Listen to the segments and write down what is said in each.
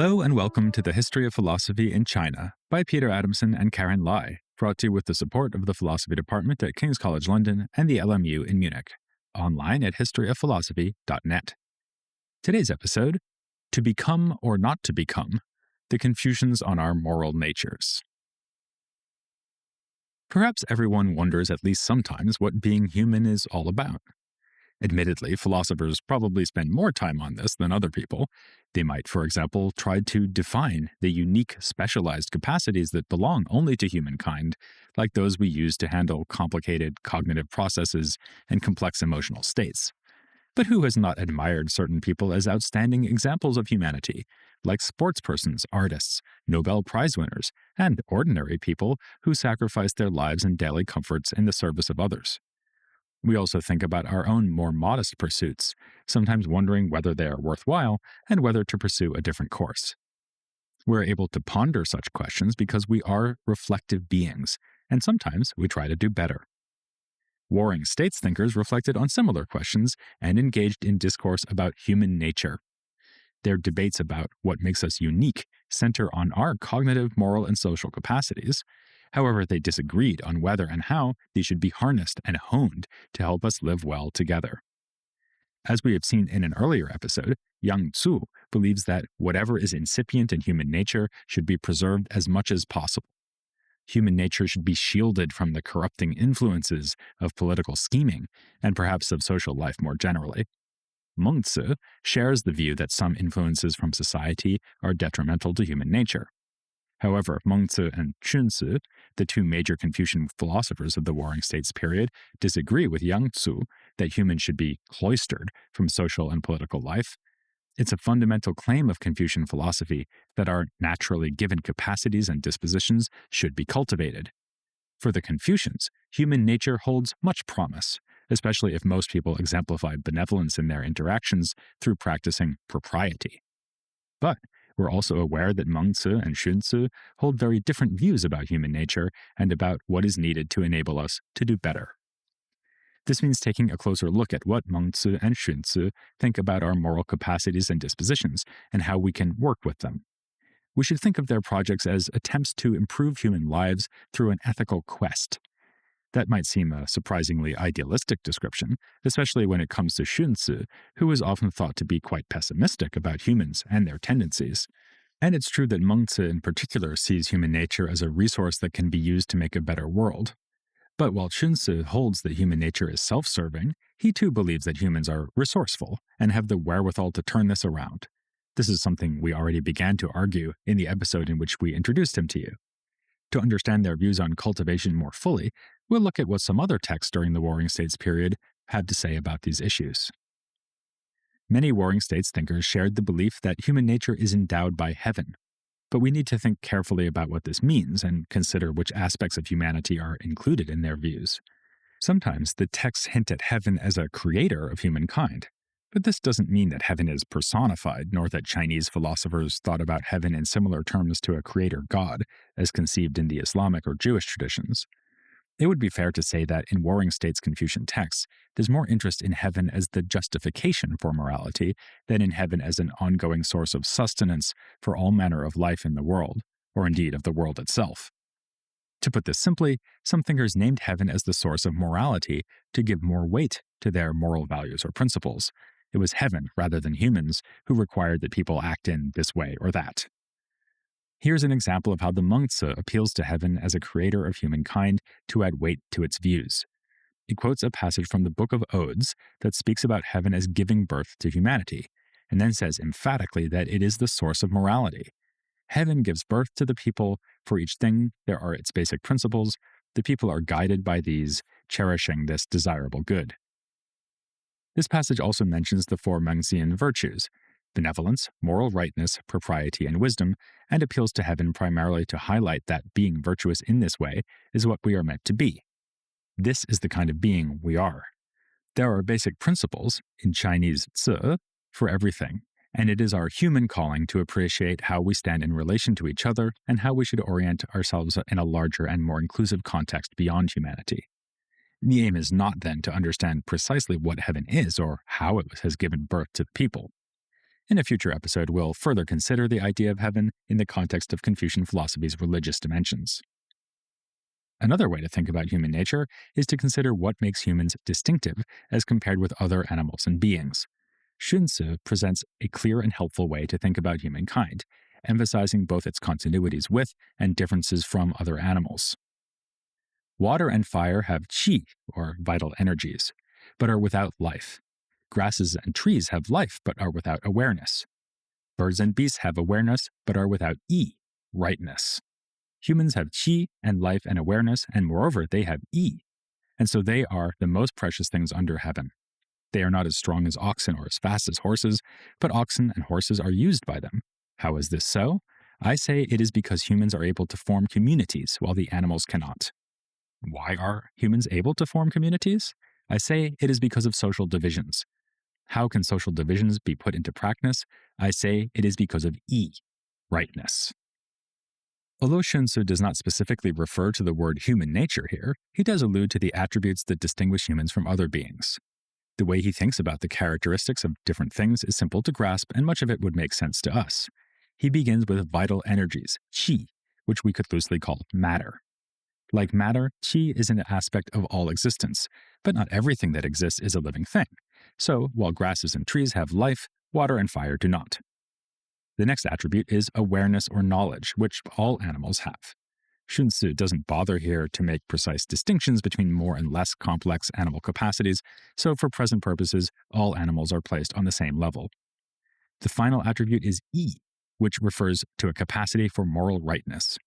Hello and welcome to the History of Philosophy in China by Peter Adamson and Karen Lai, brought to you with the support of the Philosophy Department at King's College London and the LMU in Munich, online at historyofphilosophy.net. Today's episode, To Become or Not to Become, the Confucians on Our Moral Natures. Perhaps everyone wonders at least sometimes what being human is all about. Admittedly, philosophers probably spend more time on this than other people. They might, for example, try to define the unique, specialized capacities that belong only to humankind, like those we use to handle complicated cognitive processes and complex emotional states. But who has not admired certain people as outstanding examples of humanity, like sportspersons, artists, Nobel Prize winners, and ordinary people who sacrifice their lives and daily comforts in the service of others? We also think about our own more modest pursuits, sometimes wondering whether they are worthwhile and whether to pursue a different course. We're able to ponder such questions because we are reflective beings, and sometimes we try to do better. Warring States thinkers reflected on similar questions and engaged in discourse about human nature. Their debates about what makes us unique center on our cognitive, moral, and social capacities. However, they disagreed on whether and how these should be harnessed and honed to help us live well together. As we have seen in an earlier episode, Yang Tzu believes that whatever is incipient in human nature should be preserved as much as possible. Human nature should be shielded from the corrupting influences of political scheming and perhaps of social life more generally. Mengzi shares the view that some influences from society are detrimental to human nature. However, Mengzi and Xunzi, the two major Confucian philosophers of the Warring States period, disagree with Yang Tzu that humans should be cloistered from social and political life. It's a fundamental claim of Confucian philosophy that our naturally given capacities and dispositions should be cultivated. For the Confucians, human nature holds much promise, especially if most people exemplify benevolence in their interactions through practicing propriety. But we're also aware that Mengzi and Xunzi hold very different views about human nature and about what is needed to enable us to do better. This means taking a closer look at what Mengzi and Xunzi think about our moral capacities and dispositions and how we can work with them. We should think of their projects as attempts to improve human lives through an ethical quest. That might seem a surprisingly idealistic description, especially when it comes to Xunzi, who is often thought to be quite pessimistic about humans and their tendencies. And it's true that Mengzi in particular sees human nature as a resource that can be used to make a better world. But while Xunzi holds that human nature is self-serving, he too believes that humans are resourceful and have the wherewithal to turn this around. This is something we already began to argue in the episode in which we introduced him to you. To understand their views on cultivation more fully, we'll look at what some other texts during the Warring States period had to say about these issues. Many Warring States thinkers shared the belief that human nature is endowed by heaven, but we need to think carefully about what this means and consider which aspects of humanity are included in their views. Sometimes the texts hint at heaven as a creator of humankind, but this doesn't mean that heaven is personified, nor that Chinese philosophers thought about heaven in similar terms to a creator god, as conceived in the Islamic or Jewish traditions. It would be fair to say that in Warring States Confucian texts, there's more interest in heaven as the justification for morality than in heaven as an ongoing source of sustenance for all manner of life in the world, or indeed of the world itself. To put this simply, some thinkers named heaven as the source of morality to give more weight to their moral values or principles. It was heaven, rather than humans, who required that people act in this way or that. Here's an example of how the Mengzi appeals to heaven as a creator of humankind to add weight to its views. He quotes a passage from the Book of Odes that speaks about heaven as giving birth to humanity, and then says emphatically that it is the source of morality. Heaven gives birth to the people. For each thing, there are its basic principles. The people are guided by these, cherishing this desirable good. This passage also mentions the four Mengzian virtues: benevolence, moral rightness, propriety, and wisdom, and appeals to heaven primarily to highlight that being virtuous in this way is what we are meant to be. This is the kind of being we are. There are basic principles, in Chinese 'zi', for everything, and it is our human calling to appreciate how we stand in relation to each other and how we should orient ourselves in a larger and more inclusive context beyond humanity. The aim is not then to understand precisely what heaven is or how it has given birth to the people. In a future episode, we'll further consider the idea of heaven in the context of Confucian philosophy's religious dimensions. Another way to think about human nature is to consider what makes humans distinctive as compared with other animals and beings. Sun Tzu presents a clear and helpful way to think about humankind, emphasizing both its continuities with and differences from other animals. Water and fire have qi, or vital energies, but are without life. Grasses and trees have life, but are without awareness. Birds and beasts have awareness, but are without yi, rightness. Humans have qi and life and awareness, and moreover, they have yi. And so they are the most precious things under heaven. They are not as strong as oxen or as fast as horses, but oxen and horses are used by them. How is this so? I say it is because humans are able to form communities while the animals cannot. Why are humans able to form communities? I say it is because of social divisions. How can social divisions be put into practice? I say it is because of yi, rightness. Although Sun Tzu does not specifically refer to the word human nature here, he does allude to the attributes that distinguish humans from other beings. The way he thinks about the characteristics of different things is simple to grasp, and much of it would make sense to us. He begins with vital energies, qi, which we could loosely call matter. Like matter, qi is an aspect of all existence, but not everything that exists is a living thing. So, while grasses and trees have life, water and fire do not. The next attribute is awareness or knowledge, which all animals have. Sun Tzu doesn't bother here to make precise distinctions between more and less complex animal capacities, so for present purposes, all animals are placed on the same level. The final attribute is yi, which refers to a capacity for moral rightness.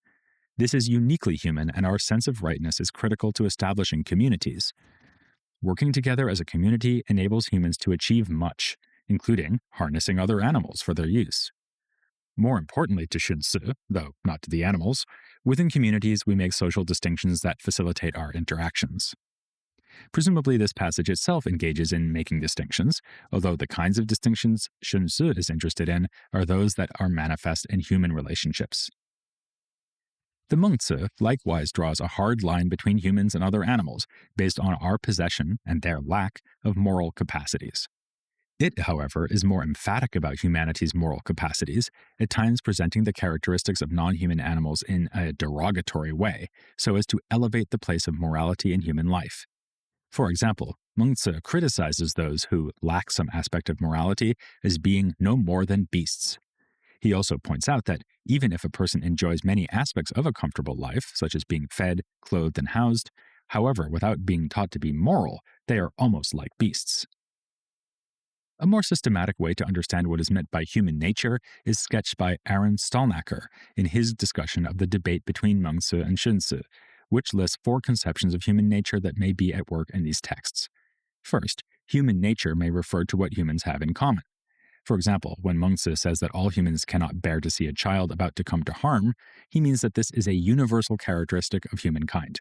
This is uniquely human, and our sense of rightness is critical to establishing communities. Working together as a community enables humans to achieve much, including harnessing other animals for their use. More importantly to Sun Tzu, though not to the animals, within communities we make social distinctions that facilitate our interactions. Presumably this passage itself engages in making distinctions, although the kinds of distinctions Sun Tzu is interested in are those that are manifest in human relationships. The Mengzi likewise draws a hard line between humans and other animals based on our possession and their lack of moral capacities. It, however, is more emphatic about humanity's moral capacities, at times presenting the characteristics of non-human animals in a derogatory way, so as to elevate the place of morality in human life. For example, Mengzi criticizes those who lack some aspect of morality as being no more than beasts. He also points out that even if a person enjoys many aspects of a comfortable life, such as being fed, clothed, and housed, however, without being taught to be moral, they are almost like beasts. A more systematic way to understand what is meant by human nature is sketched by Aaron Stalnaker in his discussion of the debate between Mengzi and Sun Tzu, which lists 4 conceptions of human nature that may be at work in these texts. First, human nature may refer to what humans have in common. For example, when Mengzi says that all humans cannot bear to see a child about to come to harm, he means that this is a universal characteristic of humankind.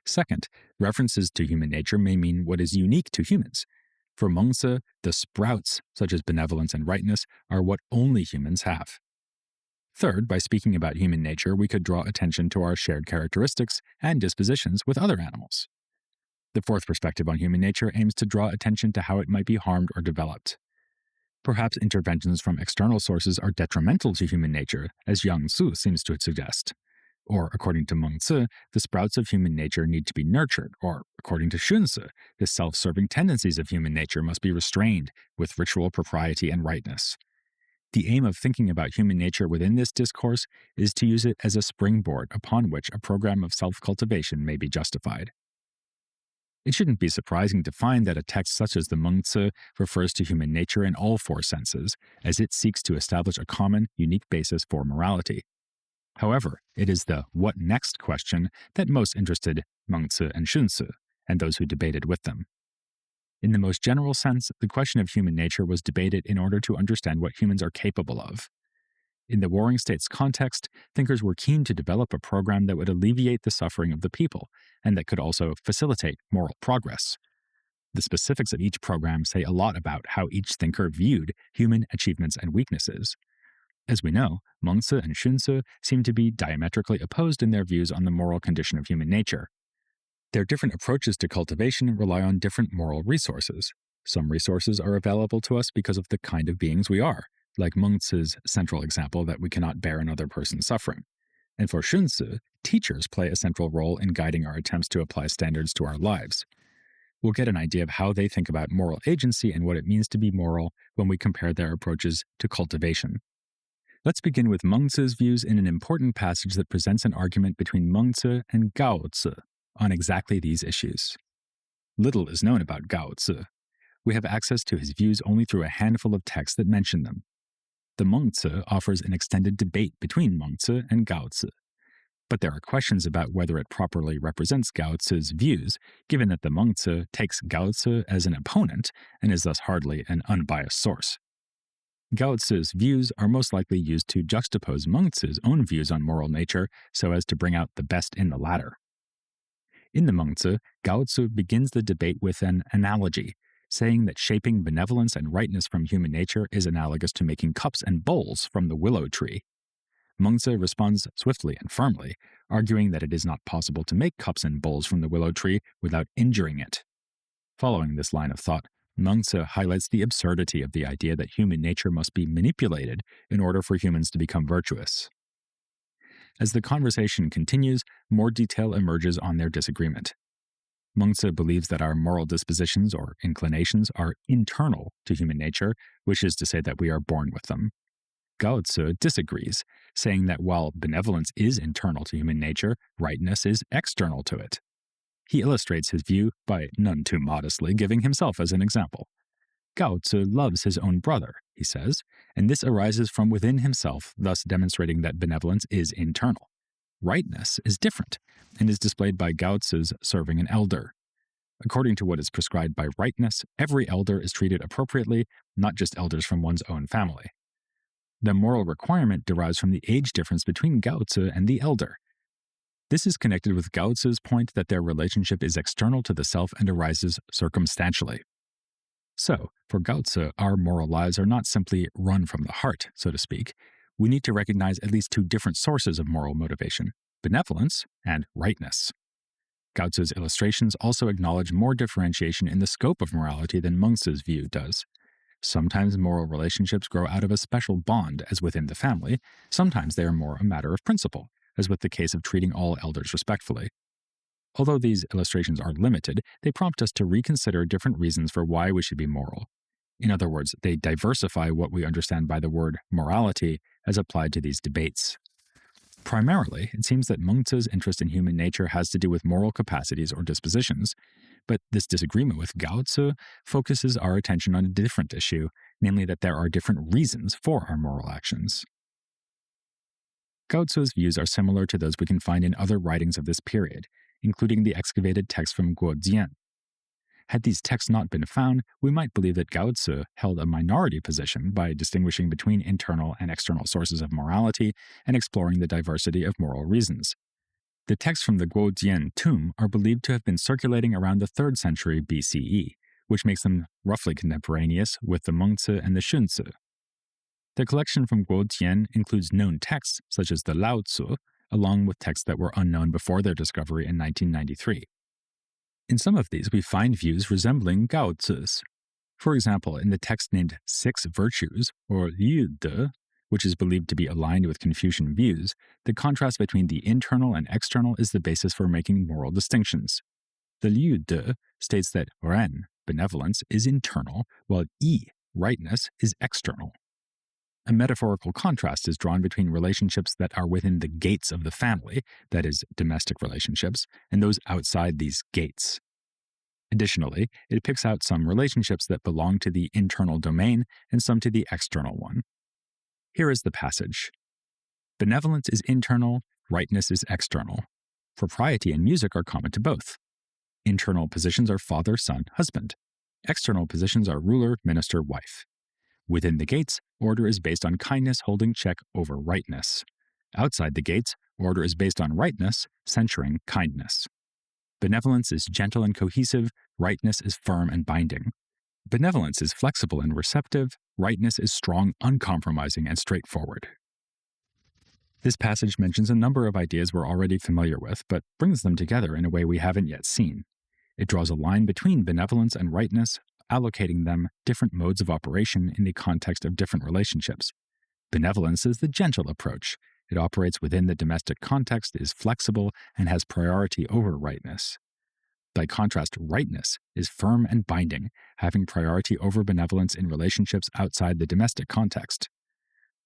Second, references to human nature may mean what is unique to humans. For Mengzi, the sprouts, such as benevolence and rightness, are what only humans have. Third, by speaking about human nature, we could draw attention to our shared characteristics and dispositions with other animals. The fourth perspective on human nature aims to draw attention to how it might be harmed or developed. Perhaps interventions from external sources are detrimental to human nature, as Yang Tzu seems to suggest. Or, according to Mengzi, the sprouts of human nature need to be nurtured, or, according to Sun Tzu, the self-serving tendencies of human nature must be restrained with ritual propriety and rightness. The aim of thinking about human nature within this discourse is to use it as a springboard upon which a program of self-cultivation may be justified. It shouldn't be surprising to find that a text such as the Mengzi refers to human nature in all 4 senses, as it seeks to establish a common, unique basis for morality. However, it is the what next question that most interested Mengzi and Sun Tzu, and those who debated with them. In the most general sense, the question of human nature was debated in order to understand what humans are capable of. In the Warring States context, thinkers were keen to develop a program that would alleviate the suffering of the people, and that could also facilitate moral progress. The specifics of each program say a lot about how each thinker viewed human achievements and weaknesses. As we know, Mengzi and Sun Tzu seem to be diametrically opposed in their views on the moral condition of human nature. Their different approaches to cultivation rely on different moral resources. Some resources are available to us because of the kind of beings we are, like Mengzi's central example that we cannot bear another person's suffering. And for Xunzi, teachers play a central role in guiding our attempts to apply standards to our lives. We'll get an idea of how they think about moral agency and what it means to be moral when we compare their approaches to cultivation. Let's begin with Mengzi's views in an important passage that presents an argument between Mengzi and Gaozi on exactly these issues. Little is known about Gaozi. We have access to his views only through a handful of texts that mention them. The Mengzi offers an extended debate between Mengzi and Gaozi, but there are questions about whether it properly represents Gaozi's views, given that the Mengzi takes Gaozi as an opponent and is thus hardly an unbiased source. Gaozi's views are most likely used to juxtapose Mengzi's own views on moral nature so as to bring out the best in the latter. In the Mengzi, Gaozi begins the debate with an analogy, saying that shaping benevolence and rightness from human nature is analogous to making cups and bowls from the willow tree. Mengzi responds swiftly and firmly, arguing that it is not possible to make cups and bowls from the willow tree without injuring it. Following this line of thought, Mengzi highlights the absurdity of the idea that human nature must be manipulated in order for humans to become virtuous. As the conversation continues, more detail emerges on their disagreement. Mengzi believes that our moral dispositions or inclinations are internal to human nature, which is to say that we are born with them. Gaozi disagrees, saying that while benevolence is internal to human nature, rightness is external to it. He illustrates his view by none too modestly giving himself as an example. Gaozi loves his own brother, he says, and this arises from within himself, thus demonstrating that benevolence is internal. Rightness is different and is displayed by Gaozi's serving an elder. According to what is prescribed by rightness, every elder is treated appropriately, not just elders from one's own family. The moral requirement derives from the age difference between Gaozi and the elder. This is connected with Gaozi's point that their relationship is external to the self and arises circumstantially. So, for Gaozi, our moral lives are not simply run from the heart, so to speak. We need to recognize at least two different sources of moral motivation, benevolence and rightness. Gaozi's illustrations also acknowledge more differentiation in the scope of morality than Mengzi's view does. Sometimes moral relationships grow out of a special bond, as within the family. Sometimes they are more a matter of principle, as with the case of treating all elders respectfully. Although these illustrations are limited, they prompt us to reconsider different reasons for why we should be moral. In other words, they diversify what we understand by the word morality as applied to these debates. Primarily, it seems that Mengzi's interest in human nature has to do with moral capacities or dispositions, but this disagreement with Gaozi focuses our attention on a different issue, namely that there are different reasons for our moral actions. Gaozi's views are similar to those we can find in other writings of this period, including the excavated text from Guojian. Had these texts not been found, we might believe that Gaozi held a minority position by distinguishing between internal and external sources of morality and exploring the diversity of moral reasons. The texts from the Guojian tomb are believed to have been circulating around the 3rd century BCE, which makes them roughly contemporaneous with the Mengzi and the Xunzi. The collection from Guojian includes known texts, such as the Lao Tzu, along with texts that were unknown before their discovery in 1993. In some of these, we find views resembling Gaozi's. For example, in the text named Six Virtues, or Liu De, which is believed to be aligned with Confucian views, the contrast between the internal and external is the basis for making moral distinctions. The Liu De states that Ren, benevolence, is internal, while Yi, rightness, is external. A metaphorical contrast is drawn between relationships that are within the gates of the family, that is, domestic relationships, and those outside these gates. Additionally, it picks out some relationships that belong to the internal domain and some to the external one. Here is the passage. Benevolence is internal, rightness is external. Propriety and music are common to both. Internal positions are father, son, husband. External positions are ruler, minister, wife. Within the gates, order is based on kindness holding check over rightness. Outside the gates, order is based on rightness, censuring kindness. Benevolence is gentle and cohesive, rightness is firm and binding. Benevolence is flexible and receptive, rightness is strong, uncompromising, and straightforward. This passage mentions a number of ideas we're already familiar with, but brings them together in a way we haven't yet seen. It draws a line between benevolence and rightness, allocating them different modes of operation in the context of different relationships. Benevolence is the gentle approach. It operates within the domestic context, is flexible, and has priority over rightness. By contrast, rightness is firm and binding, having priority over benevolence in relationships outside the domestic context.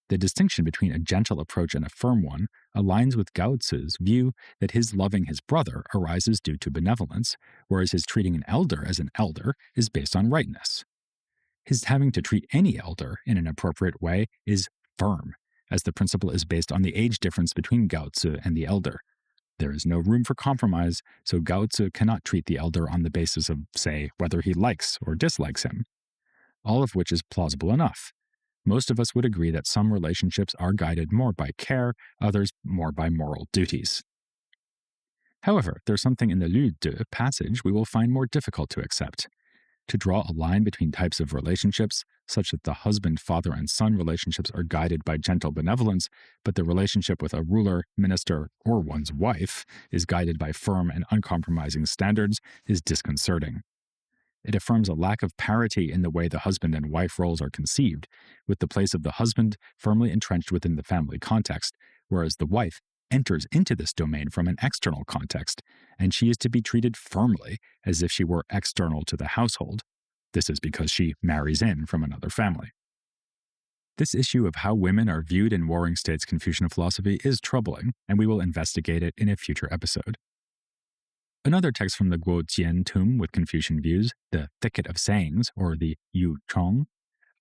The distinction between a gentle approach and a firm one aligns with Gao Tzu's view that his loving his brother arises due to benevolence, whereas his treating an elder as an elder is based on rightness. His having to treat any elder in an appropriate way is firm, as the principle is based on the age difference between Gao Tzu and the elder. There is no room for compromise, so Gao Tzu cannot treat the elder on the basis of, say, whether he likes or dislikes him. All of which is plausible enough. Most of us would agree that some relationships are guided more by care, others more by moral duties. However, there's something in the Lü De passage we will find more difficult to accept. To draw a line between types of relationships, such that the husband, father, and son relationships are guided by gentle benevolence, but the relationship with a ruler, minister, or one's wife is guided by firm and uncompromising standards, is disconcerting. It affirms a lack of parity in the way the husband and wife roles are conceived, with the place of the husband firmly entrenched within the family context, whereas the wife enters into this domain from an external context, and she is to be treated firmly as if she were external to the household. This is because she marries in from another family. This issue of how women are viewed in warring states Confucian philosophy is troubling, and we will investigate it in a future episode. Another text from the Guojian tomb with Confucian views, the Thicket of Sayings, or the Yu Chong,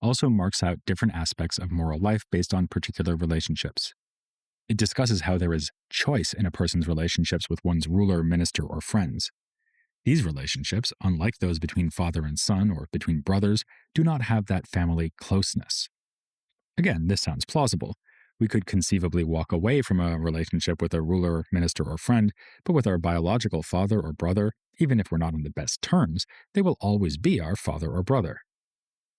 also marks out different aspects of moral life based on particular relationships. It discusses how there is choice in a person's relationships with one's ruler, minister, or friends. These relationships, unlike those between father and son or between brothers, do not have that family closeness. Again, this sounds plausible. We could conceivably walk away from a relationship with a ruler, minister, or friend, but with our biological father or brother, even if we're not on the best terms, they will always be our father or brother.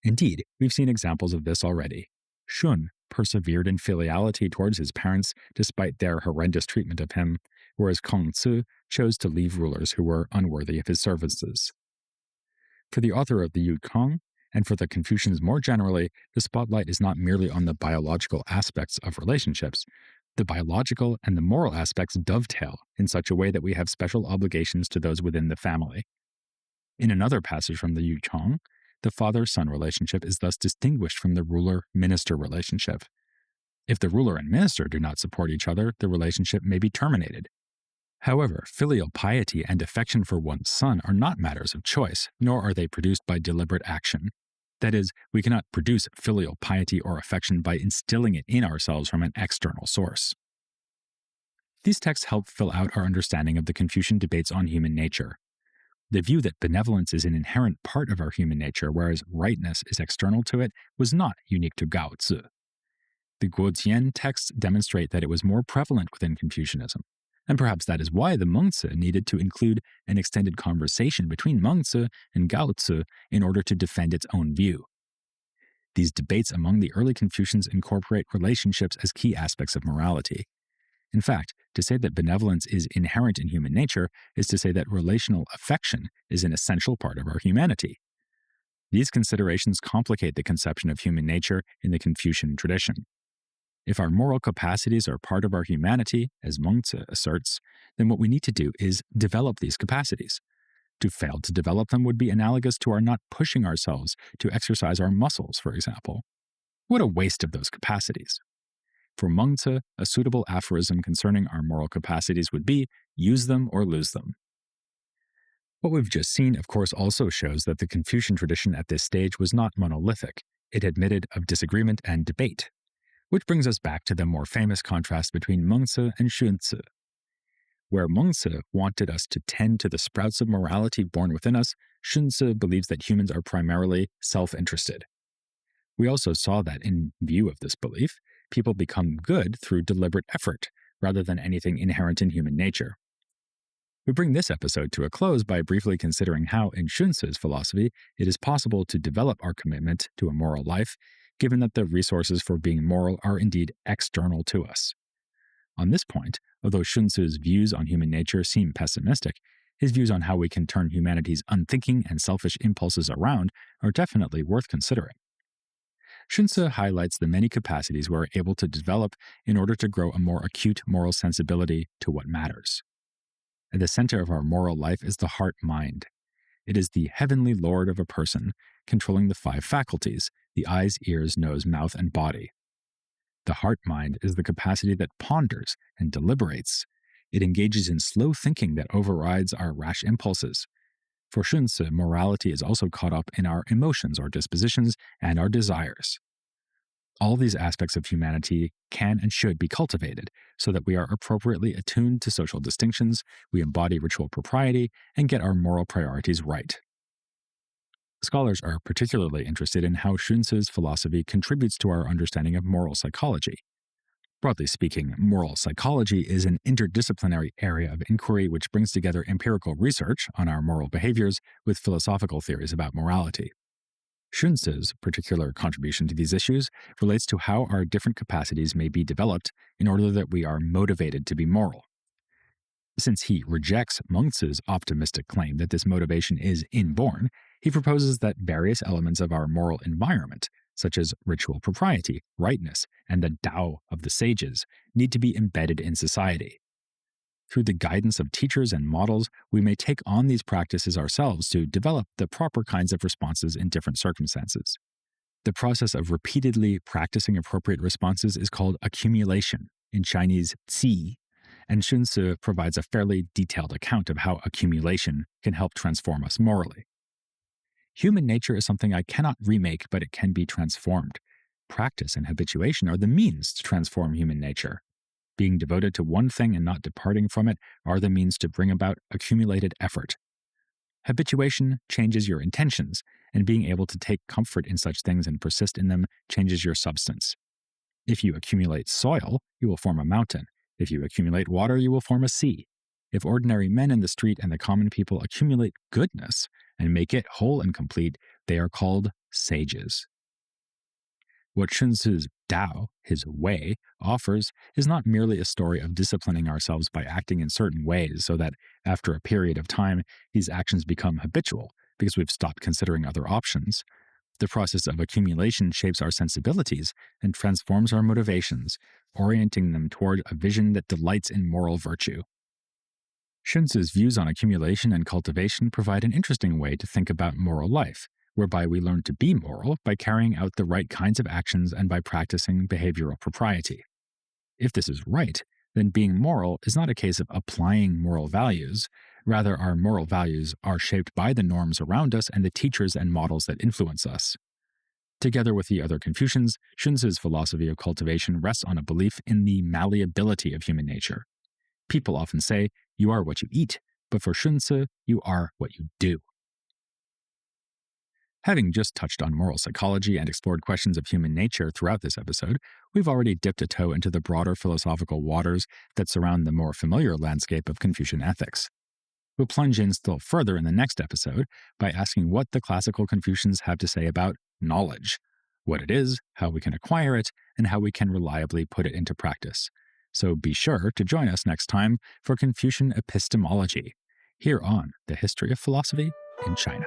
Indeed, we've seen examples of this already. Shun persevered in filiality towards his parents despite their horrendous treatment of him, whereas Kong Tzu chose to leave rulers who were unworthy of his services. For the author of the Yu Kong, and for the Confucians more generally, the spotlight is not merely on the biological aspects of relationships. The biological and the moral aspects dovetail in such a way that we have special obligations to those within the family. In another passage from the Yu Chong, the father-son relationship is thus distinguished from the ruler-minister relationship. If the ruler and minister do not support each other, the relationship may be terminated. However, filial piety and affection for one's son are not matters of choice, nor are they produced by deliberate action. That is, we cannot produce filial piety or affection by instilling it in ourselves from an external source. These texts help fill out our understanding of the Confucian debates on human nature. The view that benevolence is an inherent part of our human nature, whereas rightness is external to it, was not unique to Gao Tzu. The Guojian texts demonstrate that it was more prevalent within Confucianism, and perhaps that is why the Mengzi needed to include an extended conversation between Mengzi and Gao Tzu in order to defend its own view. These debates among the early Confucians incorporate relationships as key aspects of morality. In fact, to say that benevolence is inherent in human nature is to say that relational affection is an essential part of our humanity. These considerations complicate the conception of human nature in the Confucian tradition. If our moral capacities are part of our humanity, as Mengzi asserts, then what we need to do is develop these capacities. To fail to develop them would be analogous to our not pushing ourselves to exercise our muscles, for example. What a waste of those capacities. For Mengzi, a suitable aphorism concerning our moral capacities would be, use them or lose them. What we've just seen, of course, also shows that the Confucian tradition at this stage was not monolithic. It admitted of disagreement and debate. Which brings us back to the more famous contrast between Mengzi and Xunzi. Where Mengzi wanted us to tend to the sprouts of morality born within us, Xunzi believes that humans are primarily self-interested. We also saw that, in view of this belief, people become good through deliberate effort, rather than anything inherent in human nature. We bring this episode to a close by briefly considering how, in Xunzi's philosophy, it is possible to develop our commitment to a moral life, given that the resources for being moral are indeed external to us. On this point, although Xunzi's views on human nature seem pessimistic, His views on how we can turn humanity's unthinking and selfish impulses around are definitely worth considering. Xunzi highlights the many capacities we're able to develop in order to grow a more acute moral sensibility to what matters. At the center of our moral life is the heart mind. It is the heavenly lord of a person, controlling the five faculties: the eyes, ears, nose, mouth, and body. The heart mind is the capacity that ponders and deliberates. It engages in slow thinking that overrides our rash impulses. For Xunzi, morality is also caught up in our emotions, our dispositions, and our desires. All these aspects of humanity can and should be cultivated so that we are appropriately attuned to social distinctions, we embody ritual propriety, and get our moral priorities right. Scholars are particularly interested in how Xunzi's philosophy contributes to our understanding of moral psychology. Broadly speaking, moral psychology is an interdisciplinary area of inquiry which brings together empirical research on our moral behaviors with philosophical theories about morality. Xunzi's particular contribution to these issues relates to how our different capacities may be developed in order that we are motivated to be moral. Since he rejects Mengzi's optimistic claim that this motivation is inborn, he proposes that various elements of our moral environment, such as ritual propriety, rightness, and the Tao of the sages, need to be embedded in society. Through the guidance of teachers and models, we may take on these practices ourselves to develop the proper kinds of responses in different circumstances. The process of repeatedly practicing appropriate responses is called accumulation, in Chinese qi, and Xunzi provides a fairly detailed account of how accumulation can help transform us morally. Human nature is something I cannot remake, but it can be transformed. Practice and habituation are the means to transform human nature. Being devoted to one thing and not departing from it are the means to bring about accumulated effort. Habituation changes your intentions, and being able to take comfort in such things and persist in them changes your substance. If you accumulate soil, you will form a mountain. If you accumulate water, you will form a sea. If ordinary men in the street and the common people accumulate goodness and make it whole and complete, they are called sages. What Xunzi's Tao, his way, offers is not merely a story of disciplining ourselves by acting in certain ways so that, after a period of time, these actions become habitual because we've stopped considering other options. The process of accumulation shapes our sensibilities and transforms our motivations, orienting them toward a vision that delights in moral virtue. Xunzi's views on accumulation and cultivation provide an interesting way to think about moral life, whereby we learn to be moral by carrying out the right kinds of actions and by practicing behavioral propriety. If this is right, then being moral is not a case of applying moral values. Rather, our moral values are shaped by the norms around us and the teachers and models that influence us. Together with the other Confucians, Xunzi's philosophy of cultivation rests on a belief in the malleability of human nature. People often say, "You are what you eat," but for Xunzi, you are what you do. Having just touched on moral psychology and explored questions of human nature throughout this episode, we've already dipped a toe into the broader philosophical waters that surround the more familiar landscape of Confucian ethics. We'll plunge in still further in the next episode by asking what the classical Confucians have to say about knowledge, what it is, how we can acquire it, and how we can reliably put it into practice. So be sure to join us next time for Confucian epistemology, here on the History of Philosophy in China.